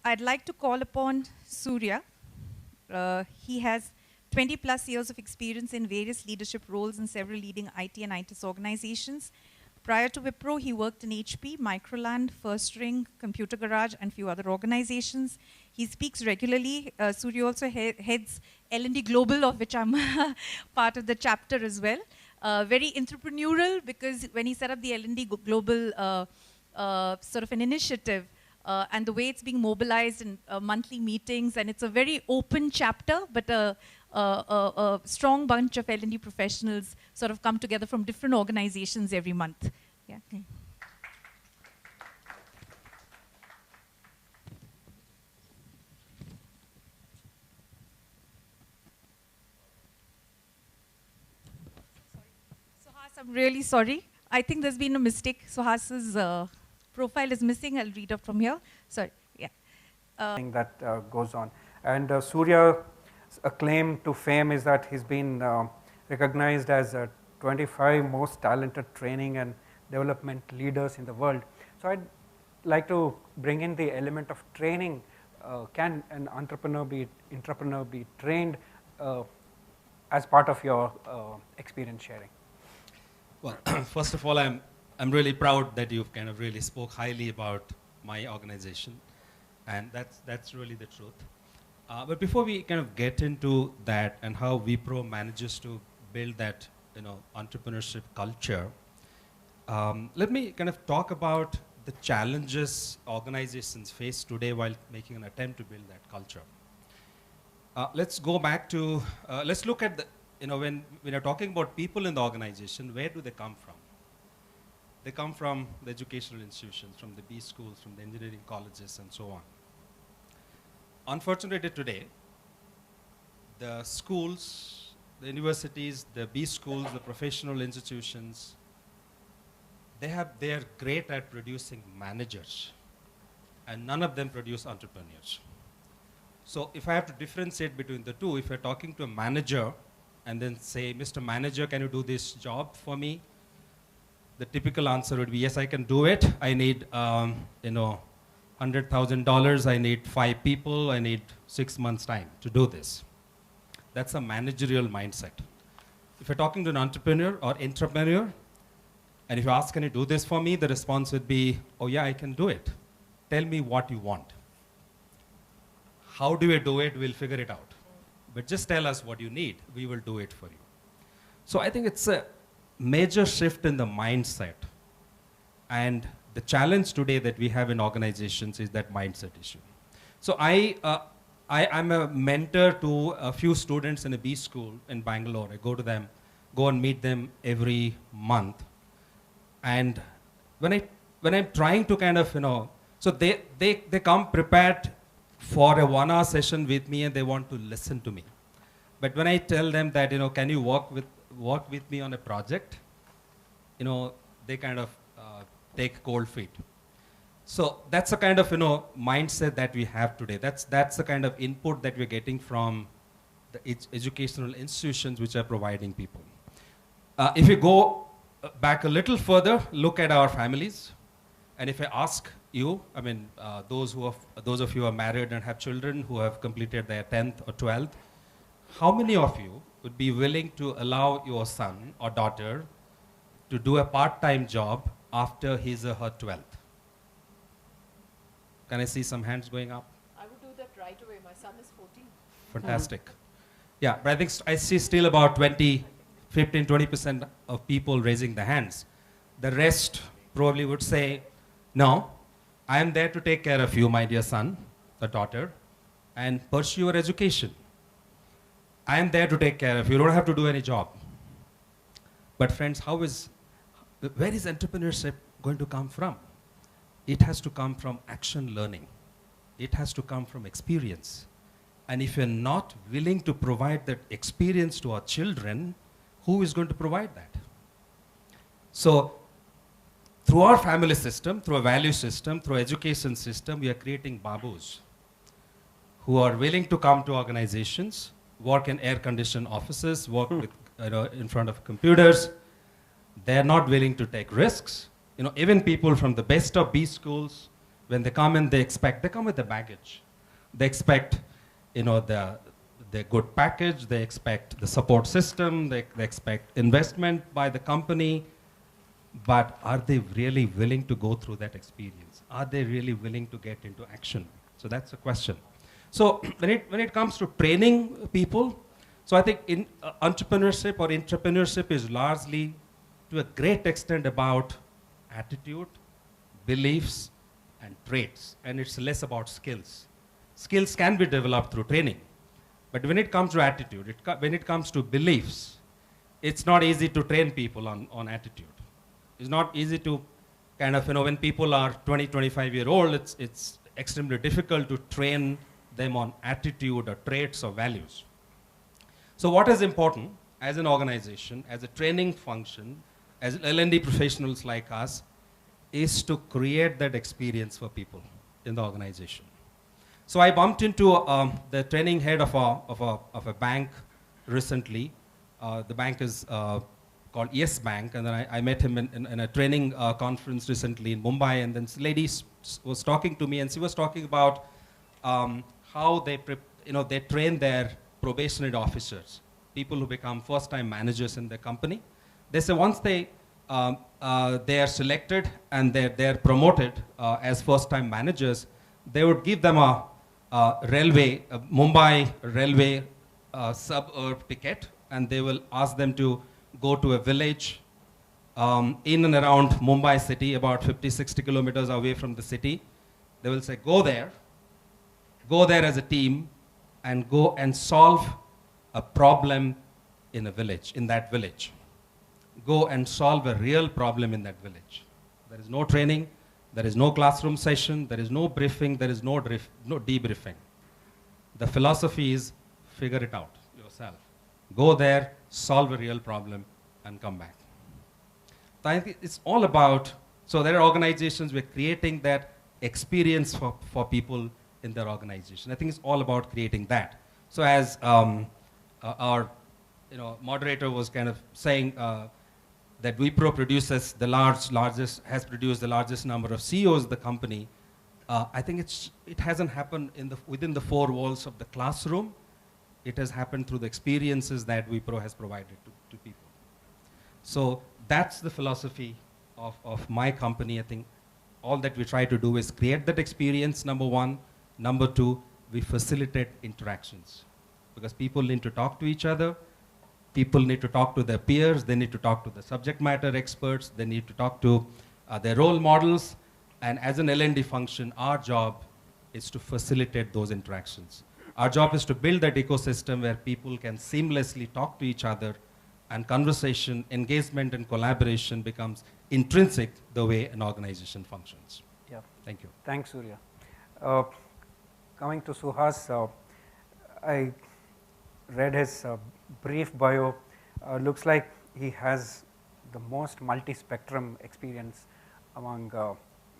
I'd like to call upon Surya. He has 20 plus years of experience in various leadership roles in several leading IT and ITIS organizations. Prior to Wipro, he worked in HP, Microland, First Ring, Computer Garage, and few other organizations. He speaks regularly. Surya also heads L&D Global, of which I'm part of the chapter as well. Very entrepreneurial, because when he set up the L&D Global sort of an initiative, and the way it's being mobilized in monthly meetings, and it's a very open chapter, but a strong bunch of L&D professionals sort of come together from different organizations every month. Yeah. Okay. Suhas, I'm really sorry. I think there's been a mistake. Suhas's profile is missing. I'll read up from here. Sorry. Yeah. Thing that goes on. And Surya's claim to fame is that he's been recognized as 25 most talented training and development leaders in the world. So I'd like to bring in the element of training. Can an entrepreneur be trained as part of your experience sharing? Well, first of all, I'm really proud that you've kind of really spoke highly about my organization, and that's really the truth. But before we kind of get into that and how Wipro manages to build that entrepreneurship culture, let me kind of talk about the challenges organizations face today while making an attempt to build that culture. Let's go back to, let's look at the, when you're talking about people in the organization, where do they come from? They come from the educational institutions, from the B schools, from the engineering colleges, and so on. Unfortunately today, the schools, the universities, the B schools, the professional institutions, they are great at producing managers, and none of them produce entrepreneurs. So if I have to differentiate between the two, if you're talking to a manager and then say, Mr. Manager, can you do this job for me? The typical answer would be, yes, I can do it. I need, $100,000. I need 5 people. I need 6 months' time to do this. That's a managerial mindset. If you're talking to an entrepreneur or intrapreneur, and if you ask, can you do this for me? The response would be, oh yeah, I can do it. Tell me what you want. How do you do it? We'll figure it out. But just tell us what you need. We will do it for you. So I think it's a major shift in the mindset. And the challenge today that we have in organizations is that mindset issue. So I'm a mentor to a few students in a B school in Bangalore. I go and meet them every month. And when I'm trying to kind of, so they come prepared for a 1-hour session with me and they want to listen to me. But when I tell them that, can you work with me on a project, they kind of take cold feet. So that's the kind of, mindset that we have today. That's the kind of input that we're getting from the educational institutions which are providing people. If you go back a little further, look at our families. And if I ask you, those of you who are married and have children who have completed their 10th or 12th, how many of you would be willing to allow your son or daughter to do a part-time job after his or her 12th? Can I see some hands going up? I would do that right away. My son is 14. Fantastic. Yeah, but I think I see still about 15-20% of people raising their hands. The rest probably would say, no, I am there to take care of you, my dear son or daughter, and pursue your education. I am there to take care of you. You don't have to do any job. But friends, where is entrepreneurship going to come from? It has to come from action learning. It has to come from experience. And if you're not willing to provide that experience to our children, who is going to provide that? So through our family system, through a value system, through education system, we are creating babus who are willing to come to organizations, work in air-conditioned offices, work with, in front of computers. They're not willing to take risks. Even people from the best of B schools, When they come in, they come with the baggage. They expect, the good package, they expect the support system, they expect investment by the company, but are they really willing to go through that experience? Are they really willing to get into action? So that's a question. So when it comes to training people, so I think entrepreneurship or intrapreneurship is largely, to a great extent, about attitude, beliefs, and traits, and it's less about skills. Skills can be developed through training, but when it comes to attitude, when it comes to beliefs, it's not easy to train people on attitude. It's not easy to when people are 20, 25-year-old, it's extremely difficult to train them on attitude or traits or values. So what is important as an organization, as a training function, as L&D professionals like us, is to create that experience for people in the organization. So I bumped into the training head of a bank recently. The bank is called Yes Bank, and then I met him in a training conference recently in Mumbai, and then this lady was talking to me, and she was talking about how they train their probationary officers, people who become first-time managers in the company. They say once they are selected and they're promoted as first-time managers, they would give them a Mumbai railway suburb ticket, and they will ask them to go to a village in and around Mumbai city, about 50, 60 kilometers away from the city. They will say, go there as a team, and go and solve a problem in that village. Go and solve a real problem in that village. There is no training, there is no classroom session, there is no briefing, there is no debriefing. The philosophy is figure it out yourself. Go there, solve a real problem, and come back. So I think it's all about, so there are organizations where creating that experience for people in their organization. I think it's all about creating that. So as our moderator was kind of saying that Wipro produces has produced the largest number of CEOs of the company. I think it hasn't happened within the four walls of the classroom. It has happened through the experiences that Wipro has provided to people. So that's the philosophy of my company. I think all that we try to do is create that experience, number one. Number two, we facilitate interactions, because people need to talk to each other. People need to talk to their peers. They need to talk to the subject matter experts. They need to talk to their role models. And as an L&D function, our job is to facilitate those interactions. Our job is to build that ecosystem where people can seamlessly talk to each other, and conversation, engagement, and collaboration becomes intrinsic the way an organization functions. Yeah. Thank you. Thanks, Surya. Coming to Suhas, I read his brief bio. Looks like he has the most multi-spectrum experience among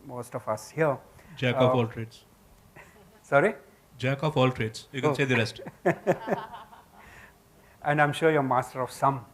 most of us here. Jack of all trades. Sorry? Jack of all trades. You can say the rest. And I'm sure you're master of some.